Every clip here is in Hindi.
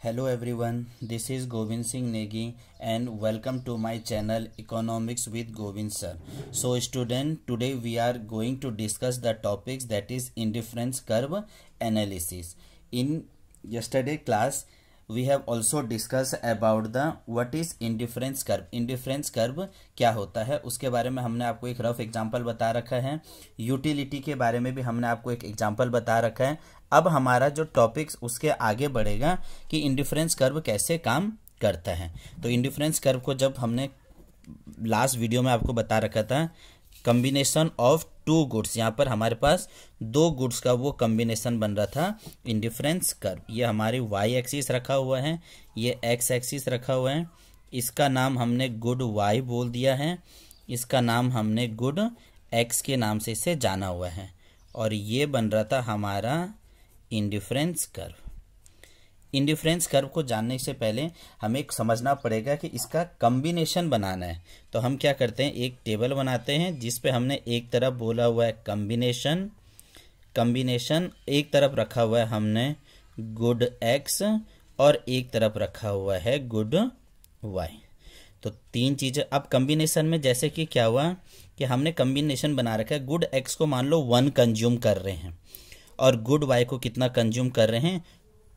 Hello everyone, this is Govind Singh Negi and welcome to my channel Economics with Govind sir. So student, today we are going to discuss the topics that is indifference curve analysis. In yesterday class we have also discussed about the what is indifference curve. Indifference curve क्या होता है उसके बारे में हमने आपको एक रफ एग्जांपल बता रखा है। यूटिलिटी के बारे में भी हमने आपको एक एग्जांपल बता रखा है। अब हमारा जो टॉपिक्स उसके आगे बढ़ेगा कि इंडिफरेंस कर्व कैसे काम करता है। तो इंडिफरेंस कर्व को जब हमने लास्ट वीडियो में आपको बता रखा था कॉम्बिनेशन ऑफ टू गुड्स, यहाँ पर हमारे पास दो गुड्स का वो कॉम्बिनेशन बन रहा था इंडिफरेंस कर्व। ये हमारी वाई एक्सिस रखा हुआ है, ये एक्स एक्सिस रखा हुआ है। इसका नाम हमने गुड वाई बोल दिया है, इसका नाम हमने गुड एक्स के नाम से इसे जाना हुआ है और ये बन रहा था हमारा इंडिफरेंस कर्व। इंडिफरेंस कर्व को जानने से पहले हमें समझना पड़ेगा कि इसका कॉम्बिनेशन बनाना है। तो हम क्या करते हैं, एक टेबल बनाते हैं जिस पे हमने एक तरफ बोला हुआ है कॉम्बिनेशन एक तरफ रखा हुआ है हमने गुड एक्स और एक तरफ रखा हुआ है गुड वाई। तो तीन चीजें। अब कॉम्बिनेशन में जैसे कि क्या हुआ कि हमने कॉम्बिनेशन बना रखा है, गुड एक्स को मान लो 1 कंज्यूम कर रहे हैं और गुड वाई को कितना कंज्यूम कर रहे हैं,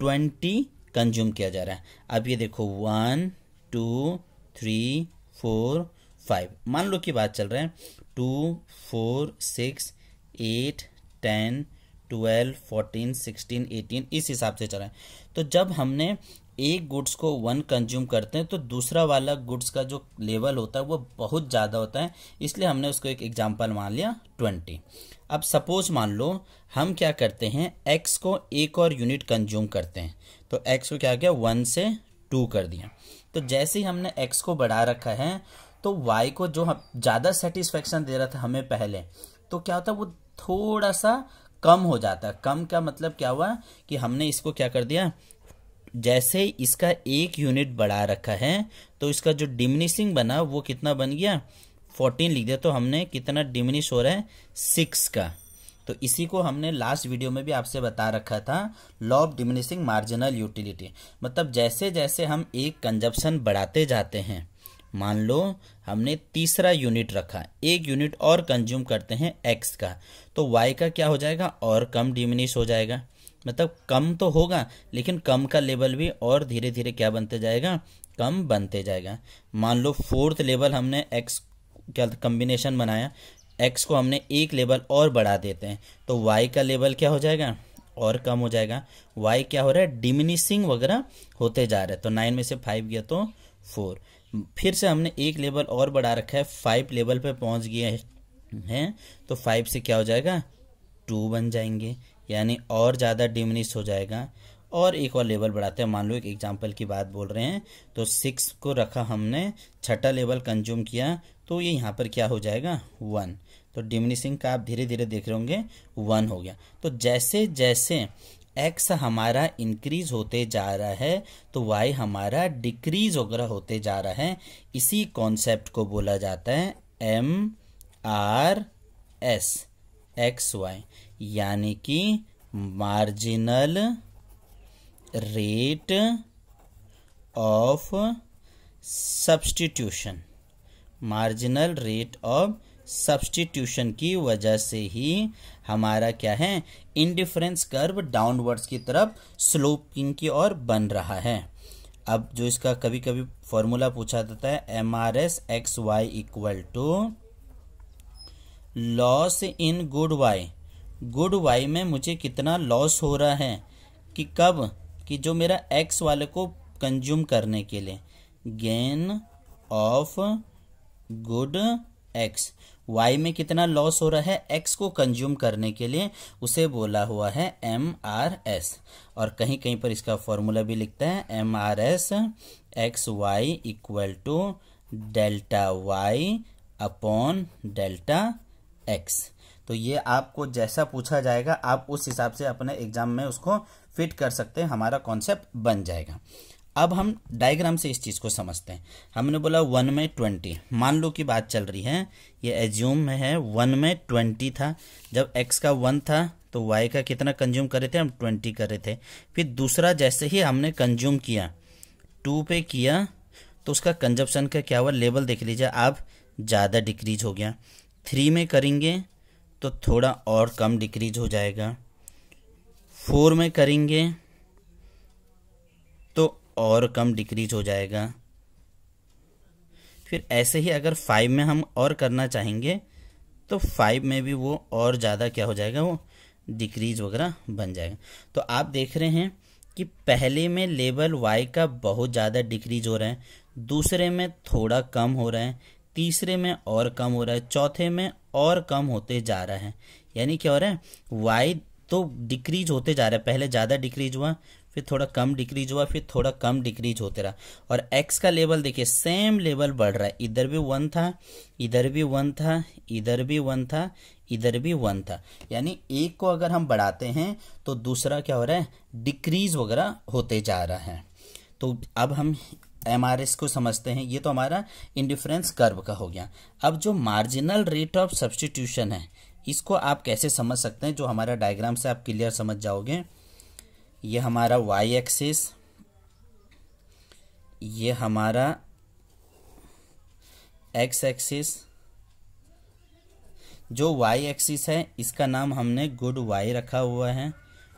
20 कंज्यूम किया जा रहा है। अब ये देखो 1 2 3 4 5 मान लो की बात चल रहा है 2 4 6 8 10 12 14 16 18 इस हिसाब से चल रहा है। तो जब हमने एक गुड्स को 1 कंज्यूम करते हैं तो दूसरा वाला गुड्स का जो लेवल होता है वो बहुत ज़्यादा होता है, इसलिए हमने उसको एक एग्जांपल मान लिया 20। अब सपोज मान लो हम क्या करते हैं, x को एक और यूनिट कंज्यूम करते हैं। तो x को क्या किया, 1 से 2 कर दिया। तो जैसे ही हमने x को बढ़ा रखा है तो y को जो हम ज़्यादा सेटिस्फेक्शन दे रहा था हमें पहले, तो क्या होता है वो थोड़ा सा कम हो जाता है। कम का मतलब क्या हुआ कि हमने इसको क्या कर दिया, जैसे इसका एक यूनिट बढ़ा रखा है तो इसका जो डिमिनिशिंग बना वो कितना बन गया, 14 लिख दिया। तो हमने कितना डिमिनिश हो रहा है, 6 का। तो इसी को हमने लास्ट वीडियो में भी आपसे बता रखा था, law of diminishing marginal utility. मतलब जैसे जैसे हम एक कंजप्शन बढ़ाते जाते हैं, मान लो हमने तीसरा यूनिट रखा, एक यूनिट और कंज्यूम करते हैं एक्स का, तो वाई का क्या हो जाएगा, और कम डिमिनिश हो जाएगा। मतलब कम तो होगा लेकिन कम का लेवल भी और धीरे धीरे क्या बनते जाएगा, कम बनते जाएगा। मान लो 4th लेवल हमने एक्स क्या कॉम्बिनेशन बनाया, एक्स को हमने एक लेवल और बढ़ा देते हैं तो वाई का लेवल क्या हो जाएगा, और कम हो जाएगा। वाई क्या हो रहा है, डिमिनिशिंग वगैरह होते जा रहा है। तो 9 में से 5 गया तो 4। फिर से हमने एक लेवल और बढ़ा रखा है, 5 लेवल पे पहुंच गए हैं तो 5 से क्या हो जाएगा, 2 बन जाएंगे, यानी और ज़्यादा डिमिनिश हो जाएगा। और एक और लेवल बढ़ाते हैं, मान लो एक एग्जांपल की बात बोल रहे हैं, तो 6 को रखा हमने, छठा लेवल कंज्यूम किया तो ये यहाँ पर क्या हो जाएगा, 1। तो डिमिनिशिंग का आप धीरे धीरे देख रहे होंगे 1 हो गया। तो जैसे जैसे x हमारा इंक्रीज होते जा रहा है तो y हमारा डिक्रीज वगैरह होते जा रहा है। इसी कॉन्सेप्ट को बोला जाता है MRS XY, यानी कि marginal rate of substitution. Marginal rate of substitution की वजह से ही हमारा क्या है, इंडिफरेंस कर्व डाउनवर्ड्स की तरफ स्लोपिंग की ओर बन रहा है। अब जो इसका कभी कभी फॉर्मूला पूछा जाता है, MRS XY equal to loss in good Y. Good Y में मुझे कितना लॉस हो रहा है, कि कब, कि जो मेरा एक्स वाले को कंज्यूम करने के लिए, gain of good X. Y में कितना लॉस हो रहा है, एक्स को कंज्यूम करने के लिए, उसे बोला हुआ है MRS। और कहीं कहीं पर इसका फॉर्मूला भी लिखता है MRS XY equal to delta Y upon delta X. तो ये आपको जैसा पूछा जाएगा आप उस हिसाब से अपने एग्जाम में उसको फिट कर सकते हैं, हमारा कॉन्सेप्ट बन जाएगा। अब हम डायग्राम से इस चीज़ को समझते हैं। हमने बोला 1 में 20, मान लो की बात चल रही है, ये एज्यूम में है 1 में 20 था। जब x का 1 था तो y का कितना कंज्यूम कर रहे थे हम, 20 कर रहे थे। फिर दूसरा जैसे ही हमने कंज्यूम किया 2 पे किया तो उसका कंजप्शन का क्या हुआ, लेवल देख लीजिए आप, ज़्यादा डिक्रीज हो गया। 3 में करेंगे तो थोड़ा और कम डिक्रीज हो जाएगा। 4 में करेंगे तो और कम डिक्रीज हो जाएगा। फिर ऐसे ही अगर 5 में हम और करना चाहेंगे तो 5 में भी वो और ज़्यादा क्या हो जाएगा, वो डिक्रीज वगैरह बन जाएगा। तो आप देख रहे हैं कि पहले में लेवल y का बहुत ज़्यादा डिक्रीज हो रहा है, दूसरे में थोड़ा कम हो रहा है, तीसरे में और कम हो रहा है, चौथे में और कम होते जा रहा है। यानी क्या हो रहा है, y तो डिक्रीज होते जा रहा है, पहले ज़्यादा डिक्रीज हुआ, फिर थोड़ा कम डिक्रीज हुआ, फिर थोड़ा कम डिक्रीज होते रहा। और x का लेवल देखिए सेम लेवल बढ़ रहा है, इधर भी 1 था, इधर भी 1 था, इधर भी 1 था, इधर भी 1 था। यानी एक को अगर हम बढ़ाते हैं तो दूसरा क्या हो रहा है, डिक्रीज वगैरह होते जा रहा है। तो अब हम MRS को समझते हैं। ये तो हमारा इंडिफरेंस कर्व का हो गया। अब जो मार्जिनल रेट ऑफ सब्स्टिट्यूशन है इसको आप कैसे समझ सकते हैं, जो हमारा डायग्राम से आप क्लियर समझ जाओगे। ये हमारा y एक्सिस, ये हमारा x एक्सिस। जो y एक्सिस है इसका नाम हमने गुड y रखा हुआ है,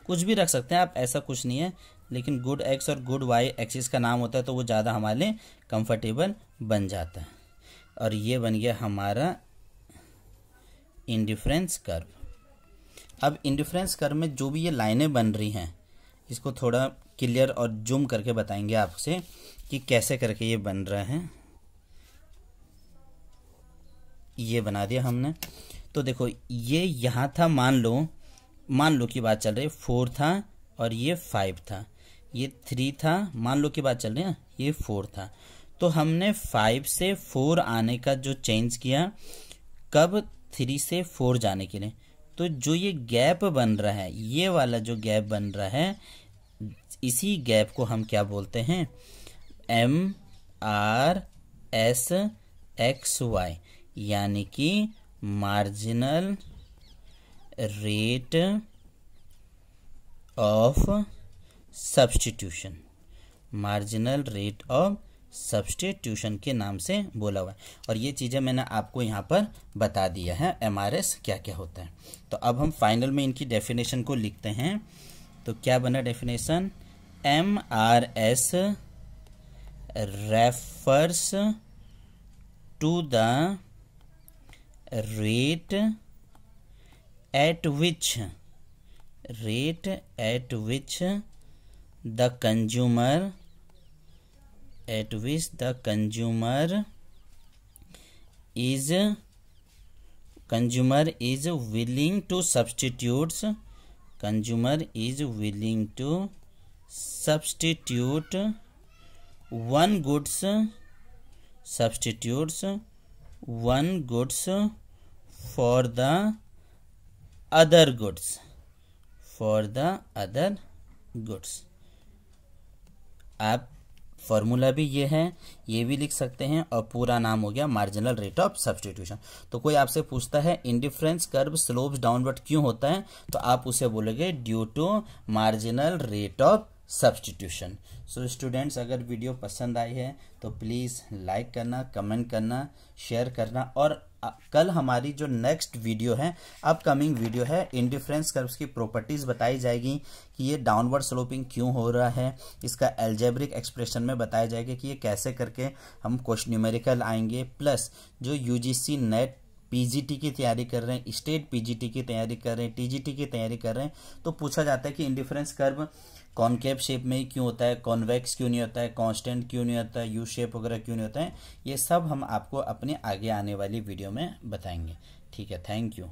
कुछ भी रख सकते हैं आप, ऐसा कुछ नहीं है, लेकिन गुड x और गुड y एक्सिस का नाम होता है तो वो ज़्यादा हमारे लिए कंफर्टेबल बन जाता है। और ये बन गया हमारा इंडिफरेंस कर्व। अब इंडिफरेंस कर्व में जो भी ये लाइनें बन रही हैं इसको थोड़ा क्लियर और जूम करके बताएंगे आपसे कि कैसे करके ये बन रहा है। ये बना दिया हमने। तो देखो ये यहाँ था, मान लो की बात चल रही है, 4 था और ये 5 था, ये 3 था, मान लो की बात चल रही है, ये 4 था। तो हमने 5 से 4 आने का जो चेंज किया, कब, 3 से 4 जाने के लिए। तो जो ये गैप बन रहा है, ये वाला जो गैप बन रहा है, इसी गैप को हम क्या बोलते हैं, MRSXY, यानी कि marginal rate of substitution. Marginal rate of substitution के नाम से बोला हुआ है। और ये चीज़ें मैंने आपको यहाँ पर बता दिया है, MRS क्या क्या होता है। तो अब हम फाइनल में इनकी डेफिनेशन को लिखते हैं। तो क्या बना definition, MRS refers to the rate at which the consumer is willing to substitute one goods for the other goods। आप फॉर्मूला भी ये है, ये भी लिख सकते हैं, और पूरा नाम हो गया मार्जिनल रेट ऑफ सब्स्टिट्यूशन। तो कोई आपसे पूछता है इंडिफरेंस कर्व स्लोप्स डाउनवर्ड क्यों होता है, तो आप उसे बोलोगे due to marginal rate of substitution. So students, अगर वीडियो पसंद आई है तो प्लीज़ लाइक करना, कमेंट करना, शेयर करना। और कल हमारी जो नेक्स्ट वीडियो है, अपकमिंग वीडियो है, इंडिफरेंस कर्व्स की प्रॉपर्टीज़ बताई जाएगी कि ये डाउनवर्ड स्लोपिंग क्यों हो रहा है, इसका एल्जेब्रिक एक्सप्रेशन में बताया जाएगा कि ये कैसे करके हम क्वेश्चन न्यूमेरिकल आएंगे। प्लस जो यूजीसी नेट पीजीटी की तैयारी कर रहे हैं, स्टेट पीजीटी की तैयारी कर रहे हैं, टीजीटी की तैयारी कर रहे हैं, तो पूछा जाता है कि इंडिफरेंस कर्व कॉनकेव शेप में ही क्यों होता है, कॉन्वेक्स क्यों नहीं होता है, कांस्टेंट क्यों नहीं होता है, यू शेप वगैरह क्यों नहीं होता है। ये सब हम आपको अपने आगे आने वाली वीडियो में बताएंगे। ठीक है, थैंक यू।